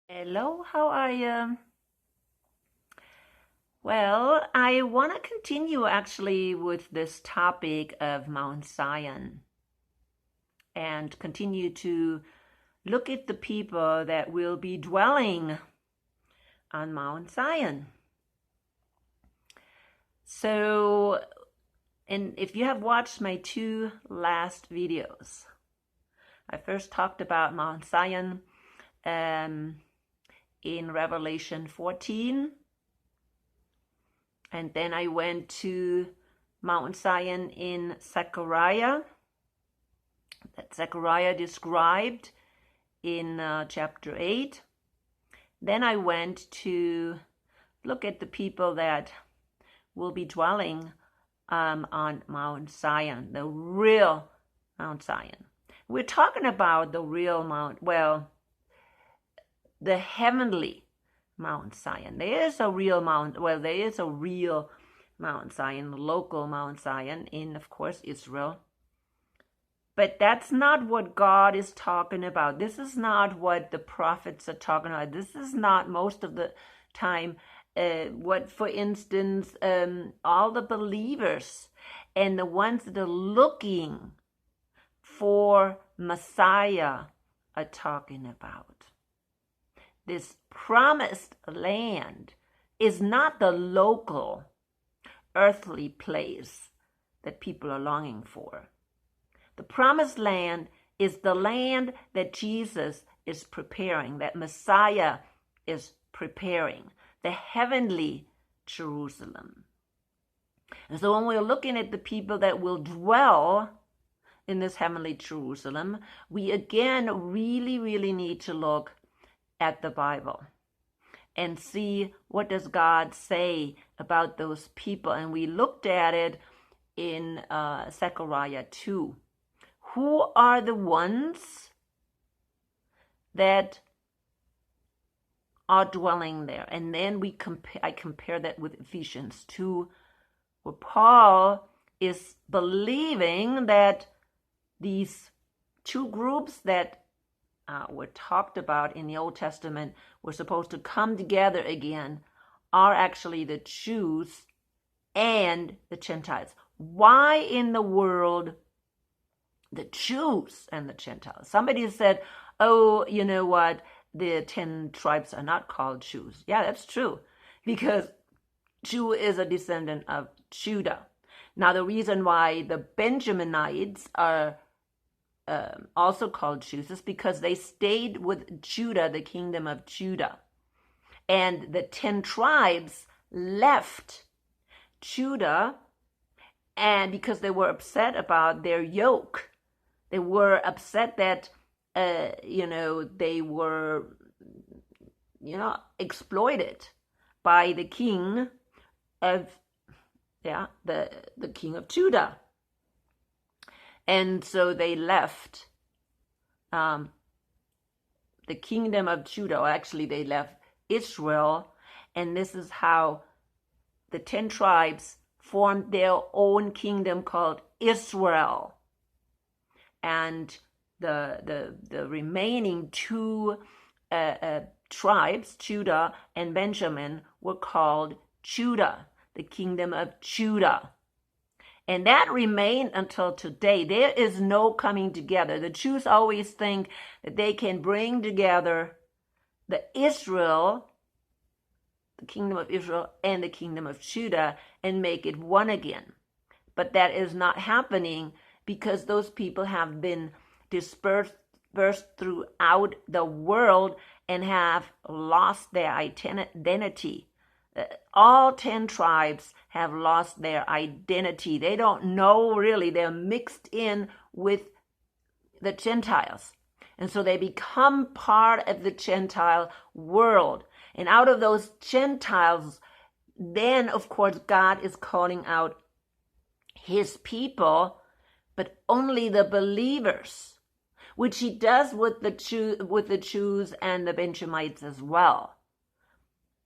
Hello, how are you? Well, I want to continue actually with this topic of Mount Zion and continue to look at the people that will be dwelling on Mount Zion. So, and if you have watched my two last videos, I first talked about Mount Zion in Revelation 14. And then I went to Mount Zion in Zechariah, that Zechariah described in chapter 8. Then I went to look at the people that will be dwelling on Mount Zion, the real Mount Zion. We're talking about the real Mount, well, the heavenly Mount Zion. There is a real Mount Zion, local Mount Zion in, of course, Israel. But that's not what God is talking about. This is not what the prophets are talking about. This is not most of the time what, for instance, all the believers and the ones that are looking for Messiah are talking about. This promised land is not the local earthly place that people are longing for. The promised land is the land that Jesus is preparing, that Messiah is preparing, the heavenly Jerusalem. And so when we're looking at the people that will dwell in this heavenly Jerusalem, we again really need to look at the Bible and see what does God say about those people. And we looked at it in Zechariah 2. Who are the ones that are dwelling there? And then I compare that with Ephesians 2, where Paul is believing that these two groups that were talked about in the Old Testament were supposed to come together again are actually the Jews and the Gentiles. Why in the world the Jews and the Gentiles? Somebody said, oh, you know what, the 10 tribes are not called Jews. Yeah, that's true, because Jew is a descendant of Judah. Now, the reason why the Benjaminites are also called Jews is because they stayed with Judah, the kingdom of Judah. And the 10 tribes left Judah, and because they were upset about their yoke, they were upset that, they were, exploited by the king of, the king of Judah. And so they left the kingdom of Judah, or actually they left Israel, and this is how the 10 tribes formed their own kingdom called Israel. And the remaining two tribes, Judah and Benjamin, were called Judah, the kingdom of Judah. And that remained until today. There is no coming together. The Jews always think that they can bring together the kingdom of Israel and the kingdom of Judah and make it one again. But that is not happening, because those people have been dispersed throughout the world and have lost their identity. All 10 tribes have lost their identity. They don't know really. They're mixed in with the Gentiles. And so they become part of the Gentile world. And out of those Gentiles, then, of course, God is calling out his people, but only the believers, which he does with the Jews and the Benjamites as well.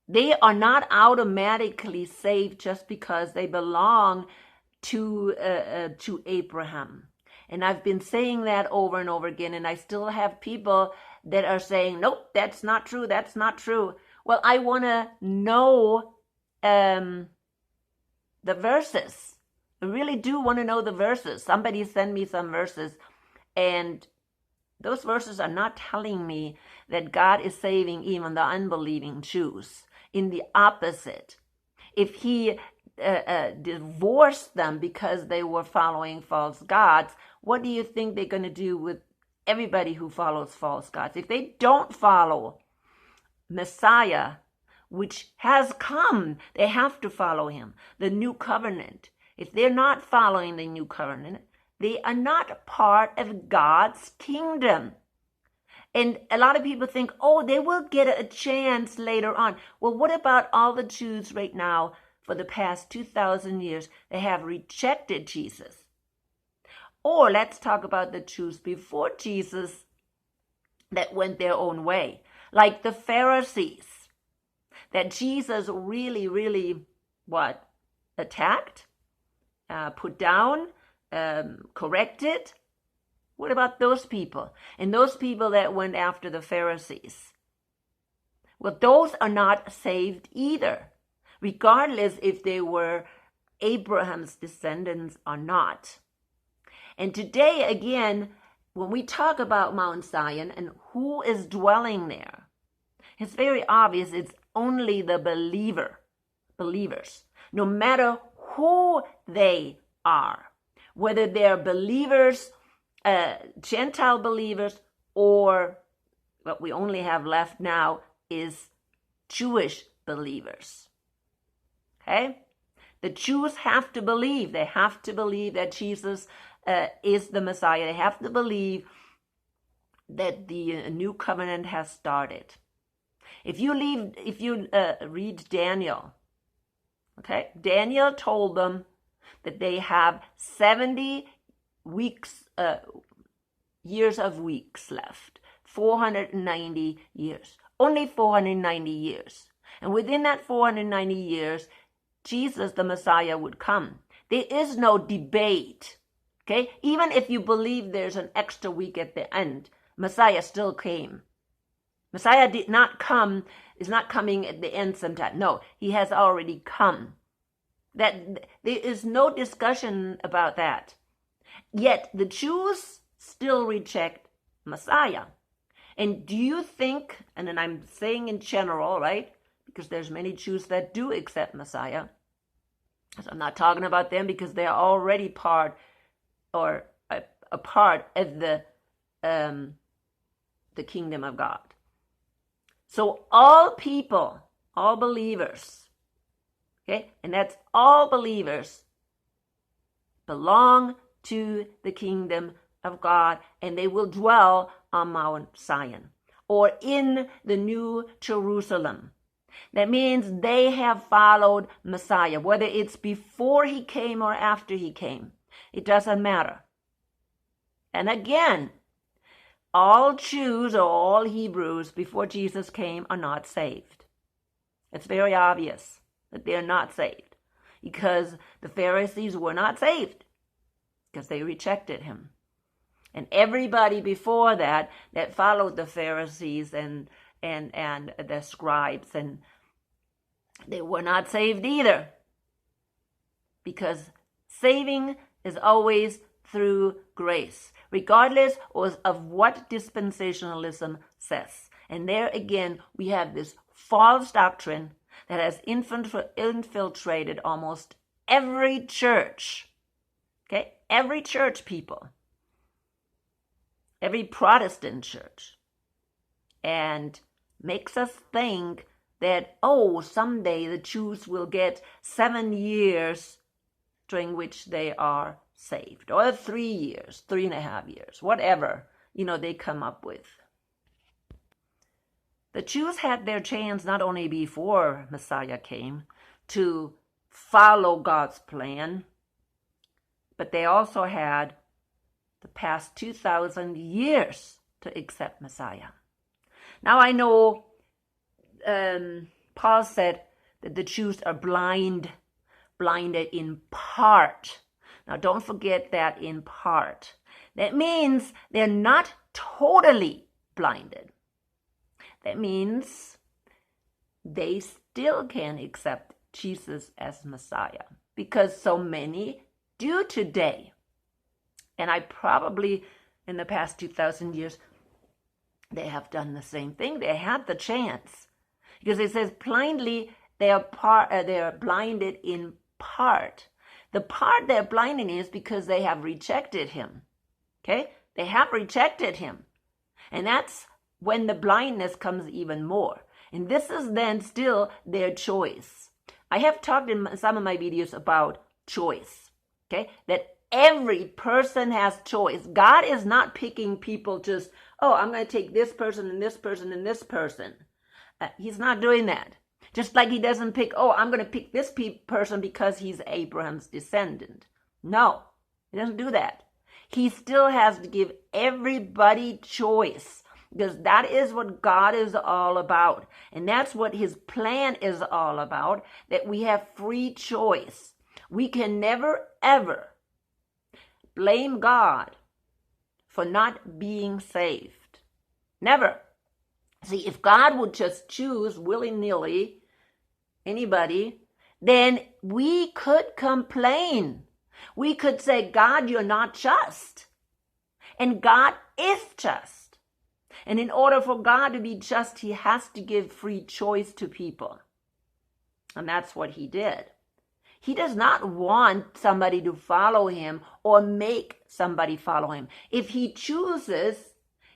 They are not automatically saved just because they belong to Abraham. And I've been saying that over and over again, and I still have people that are saying, nope, that's not true, that's not true. Well, I want to know the verses. I really do want to know the verses. Somebody send me some verses, and those verses are not telling me that God is saving even the unbelieving Jews. In the opposite, if he divorced them because they were following false gods, what do you think they're going to do with everybody who follows false gods? If they don't follow Messiah, which has come, they have to follow him, the new covenant. If they're not following the new covenant, they are not part of God's kingdom. And a lot of people think, oh, they will get a chance later on. Well, what about all the Jews right now for the past 2,000 years that have rejected Jesus? Or let's talk about the Jews before Jesus that went their own way, like the Pharisees, that Jesus really, attacked, put down, corrected. What about those people? And those people that went after the Pharisees? Well, those are not saved either, regardless if they were Abraham's descendants or not. And today, again, when we talk about Mount Zion and who is dwelling there, it's very obvious it's only the believers, no matter who they are, whether they're believers, Gentile believers, or what we only have left now is Jewish believers. Okay? The Jews have to believe. They have to believe that Jesus is the Messiah. They have to believe that the new covenant has started. If you read Daniel, okay, Daniel told them that they have 70 weeks, years of weeks left, 490 years, only 490 years. And within that 490 years, Jesus, the Messiah, would come. There is no debate, okay? Even if you believe there's an extra week at the end, Messiah still came. Messiah did not come, is not coming at the end sometime. No, he has already come. That there is no discussion about that. Yet the Jews still reject Messiah. And do you think, and then I'm saying in general, right? Because there's many Jews that do accept Messiah. So I'm not talking about them because they're already part or a part of the kingdom of God. So all people, all believers, okay, and that's all believers, belong to the kingdom of God, and they will dwell on Mount Zion or in the New Jerusalem. That means they have followed Messiah, whether it's before he came or after he came. It doesn't matter. And again, all Jews or all Hebrews before Jesus came are not saved. It's very obvious that they're not saved because the Pharisees were not saved because they rejected him. And everybody before that followed the Pharisees and the scribes, and they were not saved either, because saving is always through grace, regardless of what dispensationalism says. And there again, we have this false doctrine that has infiltrated almost every church. Okay, every church, people, every Protestant church, and makes us think that, oh, someday the Jews will get 7 years during which they are saved, or 3 years, 3.5 years, whatever, they come up with. The Jews had their chance not only before Messiah came to follow God's plan, but they also had the past 2,000 years to accept Messiah. Now I know Paul said that the Jews are blinded in part. Now don't forget that, in part. That means they're not totally blinded. That means they still can accept Jesus as Messiah, because so many do today. And I probably, in the past 2,000 years, they have done the same thing. They had the chance. Because it says blindly, they are blinded in part. The part they're blinded is because they have rejected him. Okay? They have rejected him. And that's when the blindness comes even more. And this is then still their choice. I have talked in some of my videos about choice. Okay? That every person has choice. God is not picking people just, oh, I'm going to take this person and this person and this person. He's not doing that. Just like he doesn't pick, oh, I'm going to pick this person because he's Abraham's descendant. No, he doesn't do that. He still has to give everybody choice, because that is what God is all about. And that's what his plan is all about, that we have free choice. We can never, ever blame God for not being saved. Never. See, if God would just choose willy-nilly anybody, then we could complain. We could say, God, you're not just. And God is just. And in order for God to be just, he has to give free choice to people. And that's what he did. He does not want somebody to follow him or make somebody follow him. If he chooses,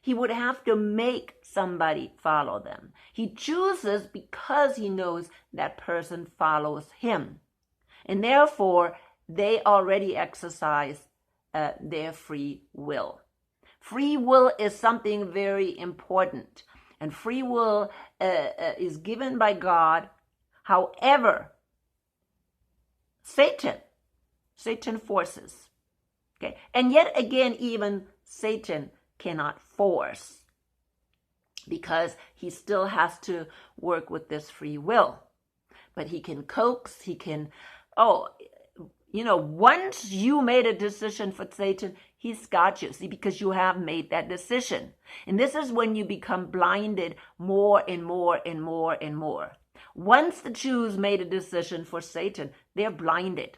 he would have to make somebody follow them. He chooses because he knows that person follows him. And therefore, they already exercise their free will. Free will is something very important. And free will is given by God. However, Satan forces. Okay? And yet again, even Satan cannot force, because he still has to work with this free will. But he can coax, he can, once you made a decision for Satan, he's got you. See, because you have made that decision. And this is when you become blinded more and more and more and more. Once the Jews made a decision for Satan, they're blinded.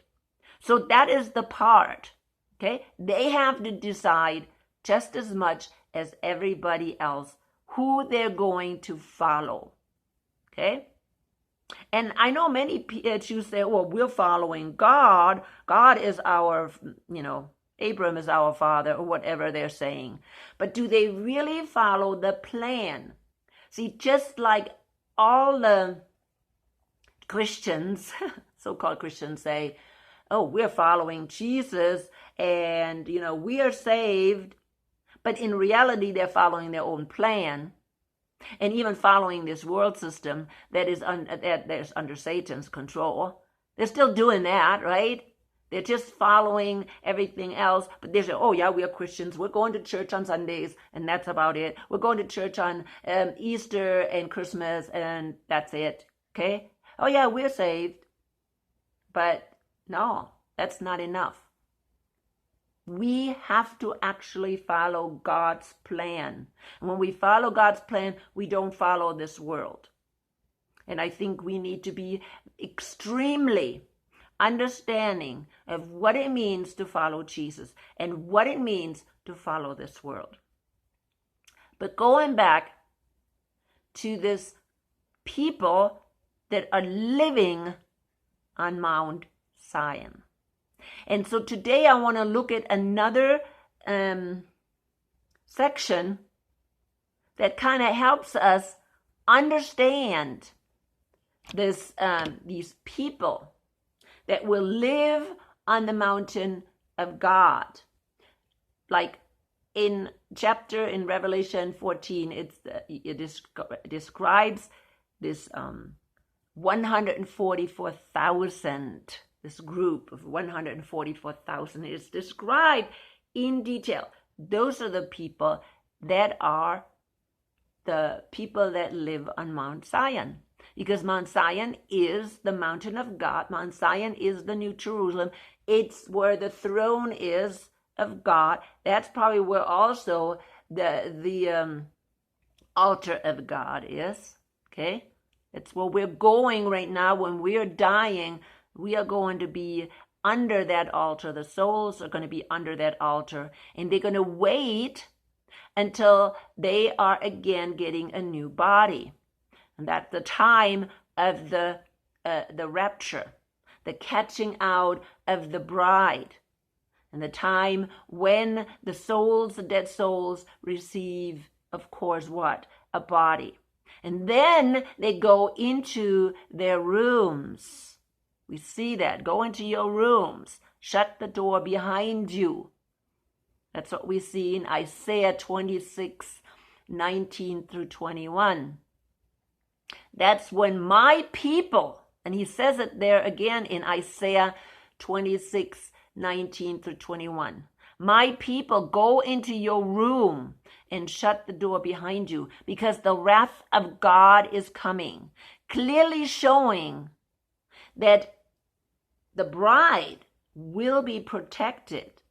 So that is the part, okay? They have to decide just as much as everybody else who they're going to follow, okay? And I know many Jews say, well, we're following God. God is our, Abraham is our father, or whatever they're saying. But do they really follow the plan? See, just like all the Christians, so-called Christians, say, oh, we're following Jesus and, we are saved. But in reality, they're following their own plan, and even following this world system that is under Satan's control. They're still doing that, right? They're just following everything else, but they say, oh yeah, we are Christians. We're going to church on Sundays, and that's about it. We're going to church on Easter and Christmas, and that's it, okay? Oh yeah, we're saved. But no, that's not enough. We have to actually follow God's plan. And when we follow God's plan, we don't follow this world. And I think we need to be extremely understanding of what it means to follow Jesus and what it means to follow this world. But going back to this people that are living on Mount Zion. And so today I want to look at another section that kind of helps us understand these people that will live on the mountain of God. Like in Revelation 14, it describes this 144,000. This group of 144,000 is described in detail. Those are the people that are the people that live on Mount Zion. Because Mount Zion is the mountain of God. Mount Zion is the New Jerusalem. It's where the throne is of God. That's probably where also the altar of God is. Okay? It's where we're going right now. When we're dying, we are going to be under that altar. The souls are going to be under that altar, and they're going to wait until they are again getting a new body. And that's the time of the rapture, the catching out of the bride, and the time when the souls, the dead souls, receive, of course, what? A body. And then they go into their rooms. We see that. Go into your rooms. Shut the door behind you. That's what we see in Isaiah 26:19 through 21. That's when my people, and he says it there again in Isaiah 26:19 through 21. My people, go into your room and shut the door behind you, because the wrath of God is coming, clearly showing that the bride will be protected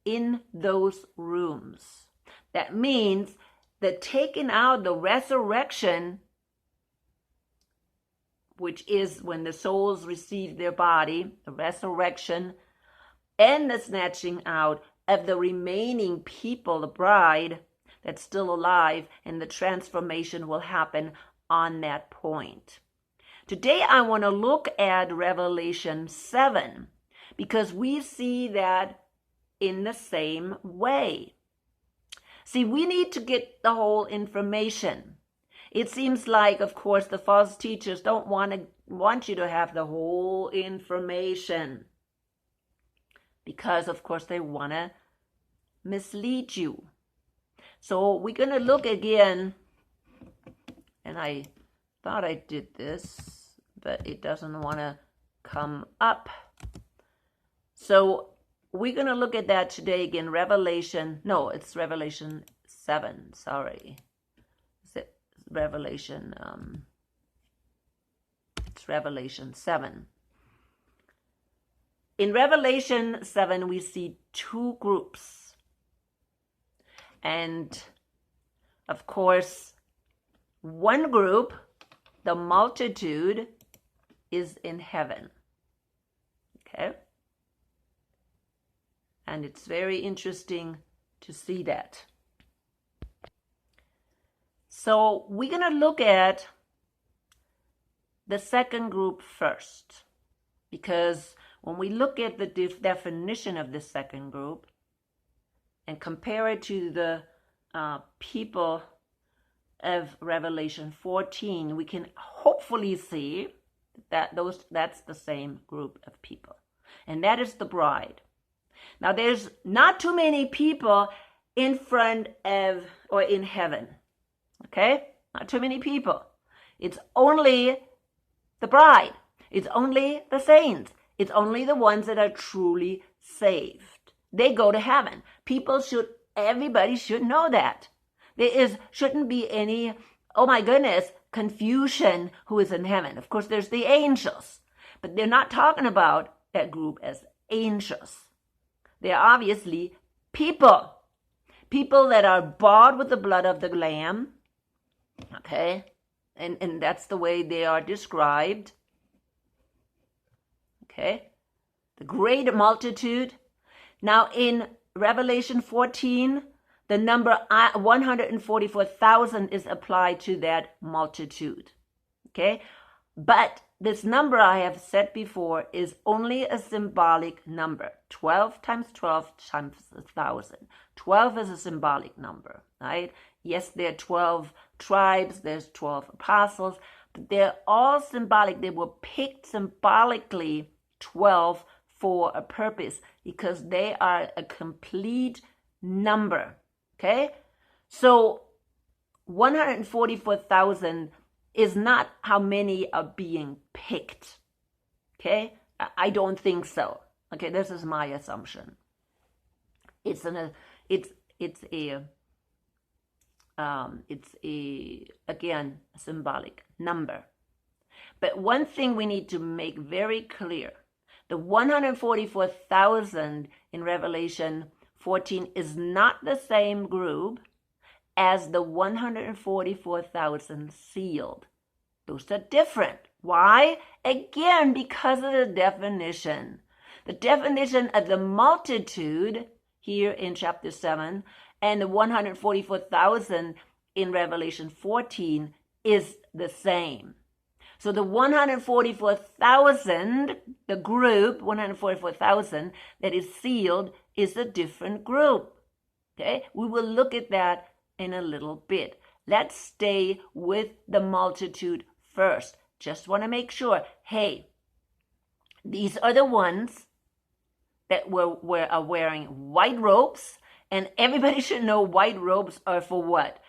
in those rooms. That means the taking out, the resurrection, which is when the souls receive their body, the resurrection, and the snatching out of the remaining people, the bride that's still alive, and the transformation will happen on that point. Today I want to look at Revelation 7, because we see that in the same way. See, we need to get the whole information. It seems like, of course, the false teachers don't want you to have the whole information, because, of course, they want to mislead you. So we're going to look again, and I thought I did this, but it doesn't want to come up. So we're going to look at that today again. It's Revelation 7, sorry. It's Revelation 7. In Revelation 7, we see two groups. And, of course, one group, the multitude, is in heaven. Okay? And it's very interesting to see that. So we're going to look at the second group first, because when we look at the definition of the second group and compare it to the people of Revelation 14, we can hopefully see that that's the same group of people. And that is the bride. Now, there's not too many people in front of or in heaven. Okay? Not too many people. It's only the bride. It's only the saints. It's only the ones that are truly saved. They go to heaven. Everybody should know that. Shouldn't be any, oh my goodness, confusion who is in heaven. Of course, there's the angels, but they're not talking about that group as angels. They're obviously people that are bought with the blood of the Lamb, okay? And that's the way they are described, okay? The great multitude. Now, in Revelation 14, the number 144,000 is applied to that multitude, okay? But this number I have said before is only a symbolic number. 12 times 12 times 1,000. 12 is a symbolic number, right? Yes, there are 12 tribes, there's 12 apostles, but they're all symbolic. They were picked symbolically, 12, for a purpose, because they are a complete number, okay? So 144,000 is not how many are being picked, okay? I don't think so. Okay, this is my assumption. It's again a symbolic number. But one thing we need to make very clear: the 144,000 in Revelation 14 is not the same group as the 144,000 sealed. Those are different. Why? Again, because of the definition. The definition of the multitude here in chapter 7 and the 144,000 in Revelation 14 is the same. So the 144,000, the group, 144,000 that is sealed is a different group. Okay, we will look at that in a little bit. Let's stay with the multitude first. Just want to make sure, hey, these are the ones that are wearing white robes, and everybody should know white robes are for what?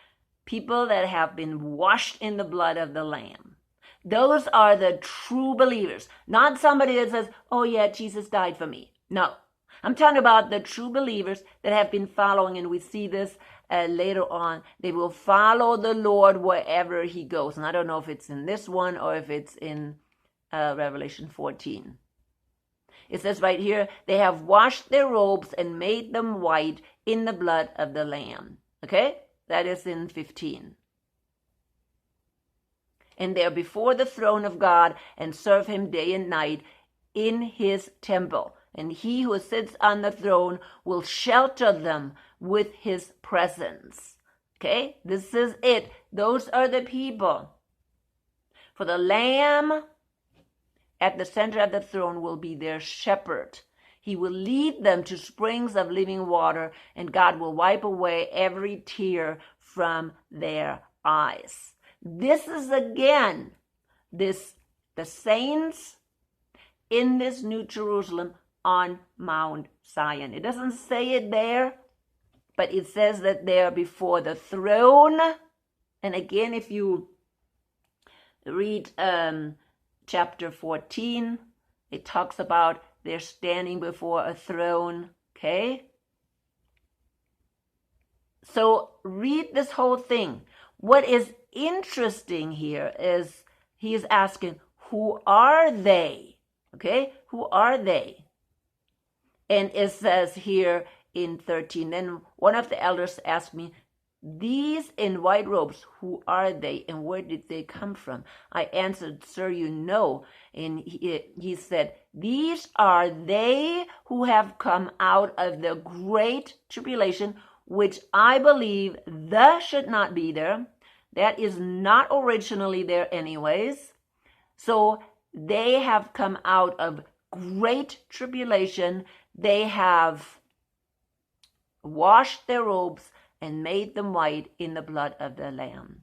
People that have been washed in the blood of the Lamb. Those are the true believers, not somebody that says, oh yeah, Jesus died for me. No, I'm talking about the true believers that have been following, and we see this later on. They will follow the Lord wherever he goes. And I don't know if it's in this one or if it's in Revelation 14. It says right here, they have washed their robes and made them white in the blood of the Lamb. Okay? That is in 15. And they are before the throne of God and serve him day and night in his temple. And he who sits on the throne will shelter them with his presence. Okay? This is it. Those are the people. For the Lamb at the center of the throne will be their shepherd. He will lead them to springs of living water, and God will wipe away every tear from their eyes. This is again, the saints in this New Jerusalem on Mount Zion. It doesn't say it there, but it says that they are before the throne. And again, if you read chapter 14, it talks about they're standing before a throne. Okay? So read this whole thing. What is interesting here is he is asking, who are they? Okay? Who are they? And it says here in 13, then one of the elders asked me, these in white robes, who are they and where did they come from? I answered, sir, you know. And he said, these are they who have come out of the great tribulation, which I believe the should not be there. That is not originally there anyways. So they have come out of great tribulation. They have washed their robes and made them white in the blood of the Lamb.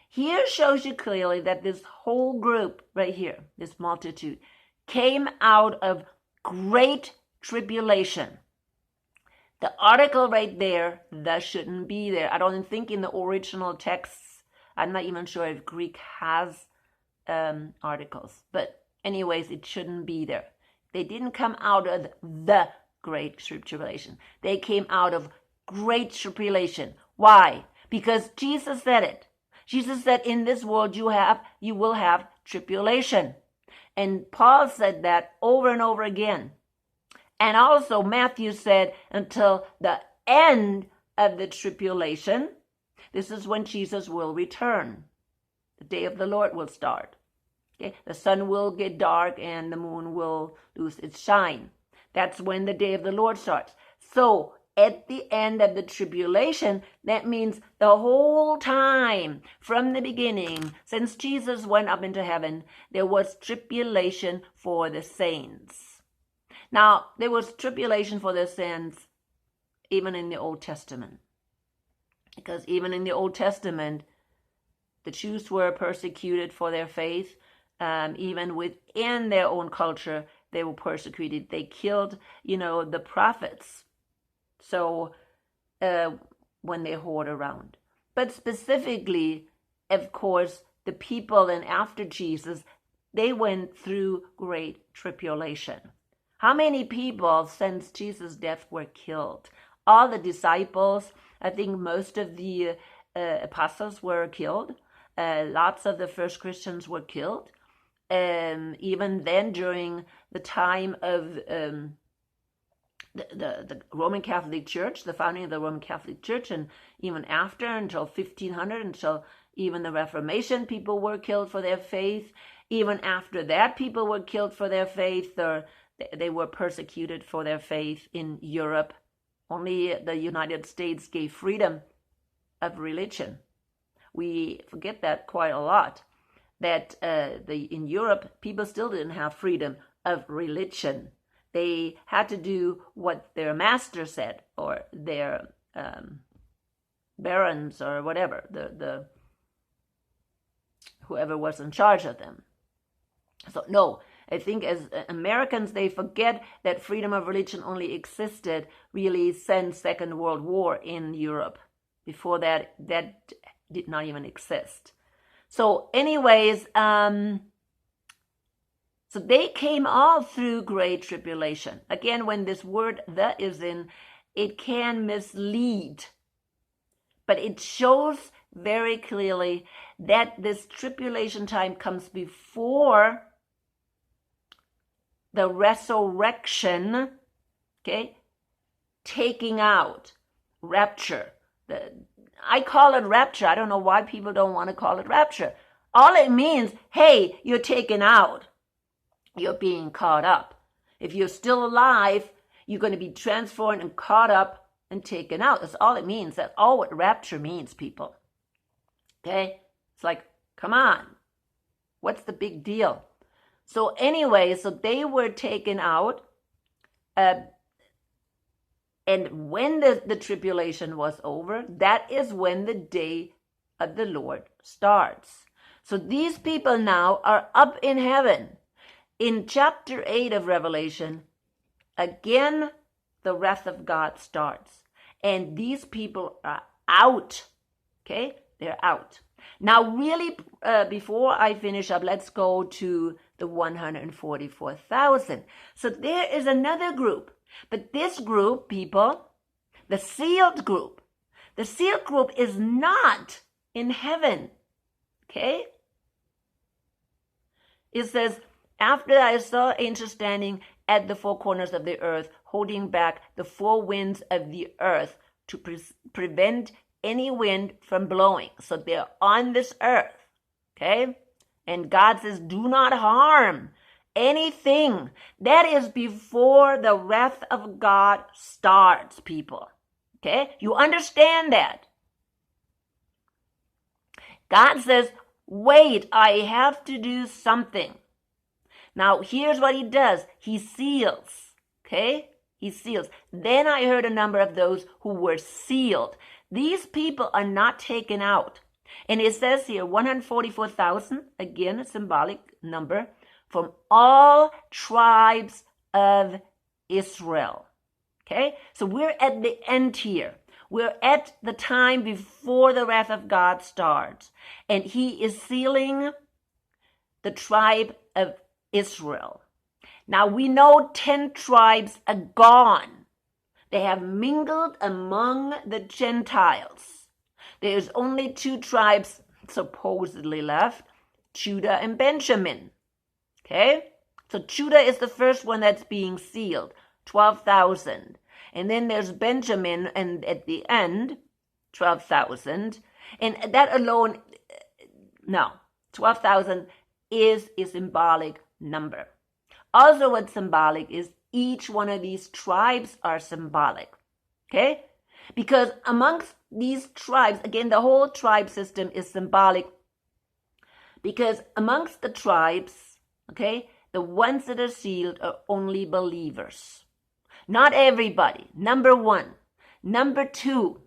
Here shows you clearly that this whole group right here, this multitude, came out of great tribulation. The article right there, that shouldn't be there. I don't think in the original texts, I'm not even sure if Greek has articles. But anyways, it shouldn't be there. They didn't come out of the great tribulation. They came out of great tribulation. Why? Because Jesus said it. Jesus said, in this world you will have tribulation. And Paul said that over and over again. And also Matthew said, until the end of the tribulation, this is when Jesus will return. The day of the Lord will start. Okay? The sun will get dark and the moon will lose its shine. That's when the day of the Lord starts. So at the end of the tribulation, that means the whole time from the beginning, since Jesus went up into heaven, there was tribulation for the saints. Now, there was tribulation for the saints even in the Old Testament. Because even in the Old Testament, the Jews were persecuted for their faith. Even within their own culture, they were persecuted. They killed, the prophets. So when they hoard around. But specifically, of course, the people and after Jesus, they went through great tribulation. How many people since Jesus' death were killed? All the disciples, I think most of the apostles were killed. Lots of the first Christians were killed. Even then, during the time of the Roman Catholic Church, the founding of the Roman Catholic Church, and even after, until 1500, until even the Reformation, people were killed for their faith. Even after that, people were killed for their faith, or they were persecuted for their faith in Europe. Only the United States gave freedom of religion. We forget that quite a lot, that in Europe, people still didn't have freedom of religion. They had to do what their master said, or their barons, or whatever, the whoever was in charge of them. So no, I think as Americans, they forget that freedom of religion only existed really since Second World War in Europe. Before that, that did not even exist. So anyways, so they came all through great tribulation. Again, when this word "the" is in, it can mislead, but it shows very clearly that this tribulation time comes before the resurrection, okay, taking out, rapture. I call it rapture. I don't know why people don't want to call it rapture. All it means, hey, you're taken out. You're being caught up. If you're still alive, you're going to be transformed and caught up and taken out. That's all it means. That's all what rapture means, people. Okay? It's like, come on. What's the big deal? So anyway, so they were taken out. And when the tribulation was over, that is when the day of the Lord starts. So these people now are up in heaven. In chapter 8 of Revelation, again, the wrath of God starts. And these people are out. Okay? They're out. Now, really, before I finish up, let's go to the 144,000. So there is another group. But this group, people, the sealed group is not in heaven. Okay? It says, after I saw angels standing at the four corners of the earth, holding back the four winds of the earth to prevent any wind from blowing. So they're on this earth. Okay? And God says, do not harm anything. That is before the wrath of God starts, people. Okay? You understand that? God says, wait, I have to do something. Now, here's what he does. He seals. Okay? He seals. Then I heard a number of those who were sealed. These people are not taken out. And it says here, 144,000, again, a symbolic number, from all tribes of Israel. Okay? So we're at the end here. We're at the time before the wrath of God starts. And he is sealing the tribe of Israel. Now we know 10 tribes are gone. They have mingled among the Gentiles. There's only 2 tribes supposedly left, Judah and Benjamin. Okay? So Judah is the first one that's being sealed, 12,000. And then there's Benjamin, and at the end, 12,000. And that alone, no, 12,000 is a symbolic number. Also what's symbolic is each one of these tribes are symbolic. Okay? Because amongst these tribes, again, the whole tribe system is symbolic. Because amongst the tribes, okay, the ones that are sealed are only believers. Not everybody, number 1. Number 2,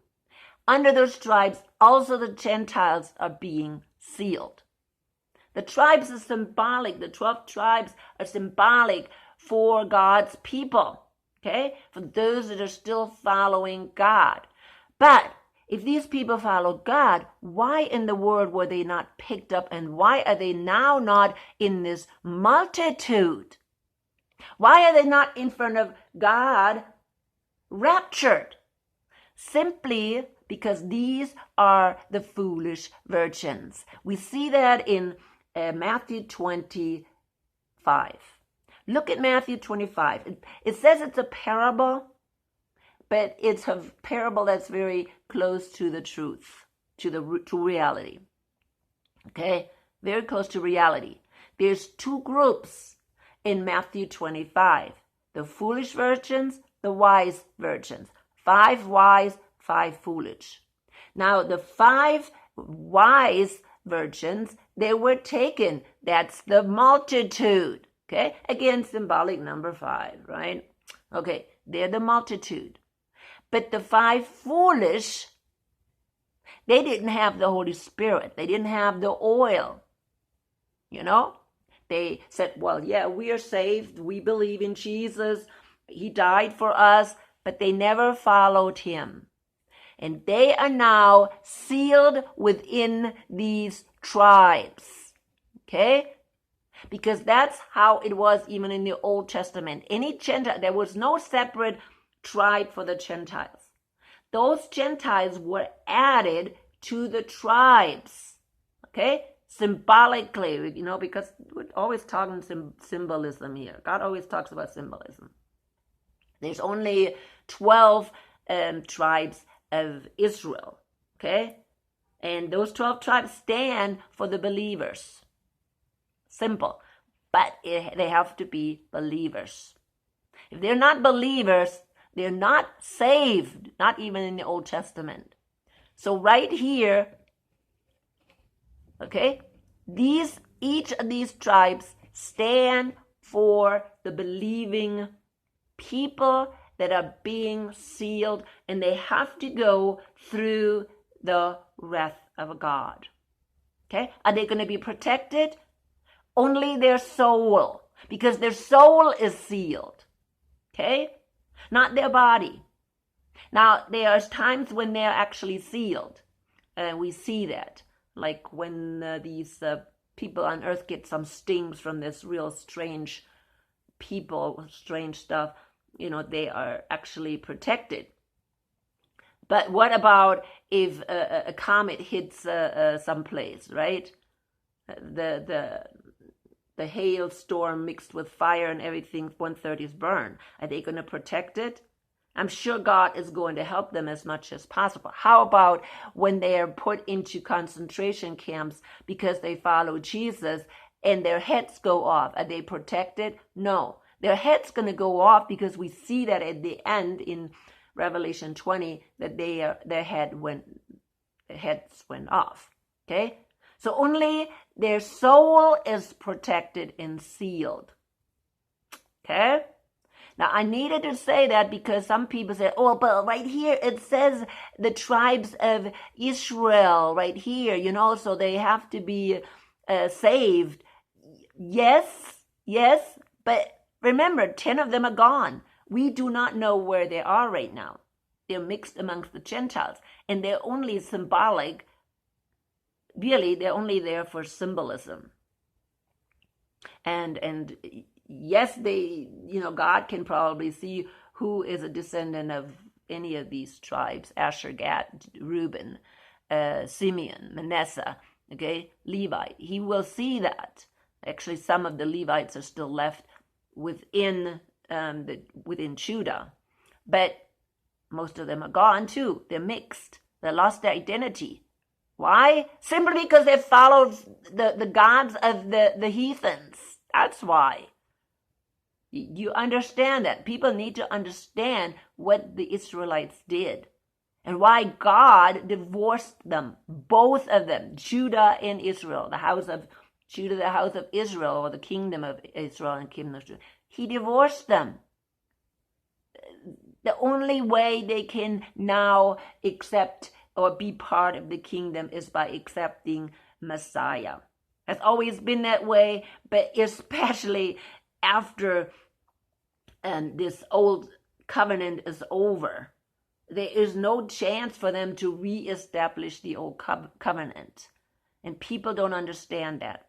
under those tribes, also the Gentiles are being sealed. The tribes are symbolic. The 12 tribes are symbolic for God's people, okay? For those that are still following God. But if these people follow God, why in the world were they not picked up, and why are they now not in this multitude? Why are they not in front of God raptured? Simply because these are the foolish virgins. We see that in Matthew 25. Look at Matthew 25. It says it's a parable, but it's a parable that's very close to the truth, to reality. Okay, very close to reality. There's two groups in Matthew 25: the foolish virgins, the wise virgins. 5 wise, 5 foolish. Now, the 5 wise virgins, they were taken. That's the multitude. Okay, again, symbolic number 5, right? Okay, they're the multitude. But the 5 foolish, they didn't have the Holy Spirit. They didn't have the oil. You know, they said, well, yeah, we are saved. We believe in Jesus. He died for us, but they never followed him. And they are now sealed within these tribes. Okay? Because that's how it was even in the Old Testament. Any Gentile, there was no separate tribe for the Gentiles. Those Gentiles were added to the tribes. Okay? Symbolically, because we're always talking symbolism here. God always talks about symbolism. There's only 12 tribes of Israel, okay? And those 12 tribes stand for the believers. Simple. But they have to be believers. If they're not believers, they're not saved, not even in the Old Testament. So right here, okay, each of these tribes stand for the believing people that are being sealed, and they have to go through the wrath of God. Okay? Are they going to be protected? Only their soul, because their soul is sealed. Okay? Not their body. Now, there are times when they're actually sealed, and we see that, like when these people on earth get some stings from this real strange people, strange stuff. They are actually protected. But what about if a comet hits someplace, right? The hailstorm mixed with fire and everything, 1/3 is burned. Are they going to protect it? I'm sure God is going to help them as much as possible. How about when they are put into concentration camps because they follow Jesus and their heads go off? Are they protected? No. Their head's going to go off because we see that at the end in Revelation 20 that their heads went off. Okay? So only their soul is protected and sealed. Okay? Now, I needed to say that because some people say, oh, but right here it says the tribes of Israel right here, so they have to be saved. Yes, but remember, 10 of them are gone. We do not know where they are right now. They're mixed amongst the Gentiles, and they're only symbolic. Really, they're only there for symbolism. And yes, God can probably see who is a descendant of any of these tribes: Asher, Gad, Reuben, Simeon, Manasseh, okay, Levite. He will see that. Actually, some of the Levites are still left within Judah, but most of them are gone too. They're mixed. They lost their identity. Why? Simply because they followed the gods of the heathens. That's why. You understand that. People need to understand what the Israelites did and why God divorced them, both of them, Judah and Israel, the house of Judah, the house of Israel, or the kingdom of Israel and kingdom of Judah. He divorced them. The only way they can now accept or be part of the kingdom is by accepting Messiah. It's always been that way, but especially after this old covenant is over, there is no chance for them to reestablish the old covenant. And people don't understand that.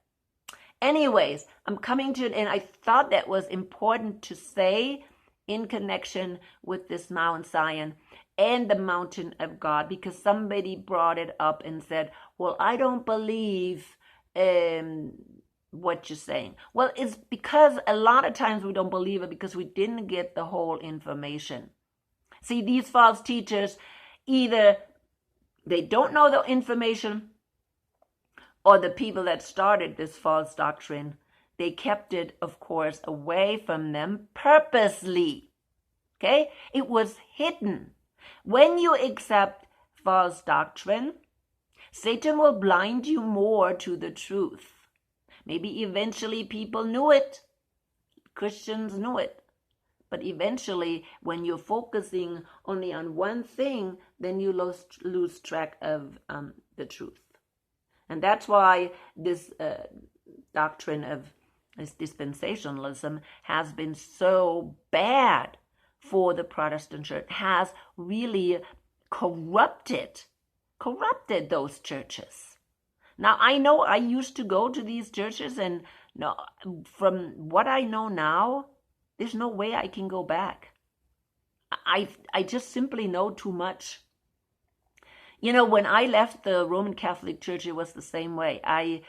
Anyways, I'm coming to it, and I thought that was important to say in connection with this Mount Zion and the mountain of God, because somebody brought it up and said, well, I don't believe what you're saying. Well, it's because a lot of times we don't believe it because we didn't get the whole information. See, these false teachers, either they don't know the information, or the people that started this false doctrine, they kept it, of course, away from them purposely. Okay? It was hidden. When you accept false doctrine, Satan will blind you more to the truth. Maybe eventually people knew it. Christians knew it. But eventually, when you're focusing only on one thing, then you lose track of the truth. And that's why this doctrine of this dispensationalism has been so bad for the Protestant church, has really corrupted those churches. Now, I know I used to go to these churches, and no, from what I know now, there's no way I can go back. I just simply know too much. You know, when I left the Roman Catholic Church, it was the same way. I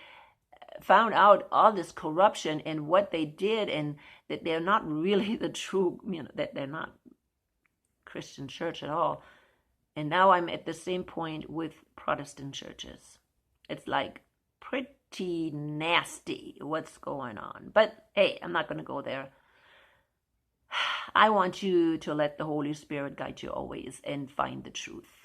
found out all this corruption and what they did, and that they're not really the true, that they're not Christian church at all. And now I'm at the same point with Protestant churches. It's like pretty nasty what's going on. But hey, I'm not going to go there. I want you to let the Holy Spirit guide you always and find the truth.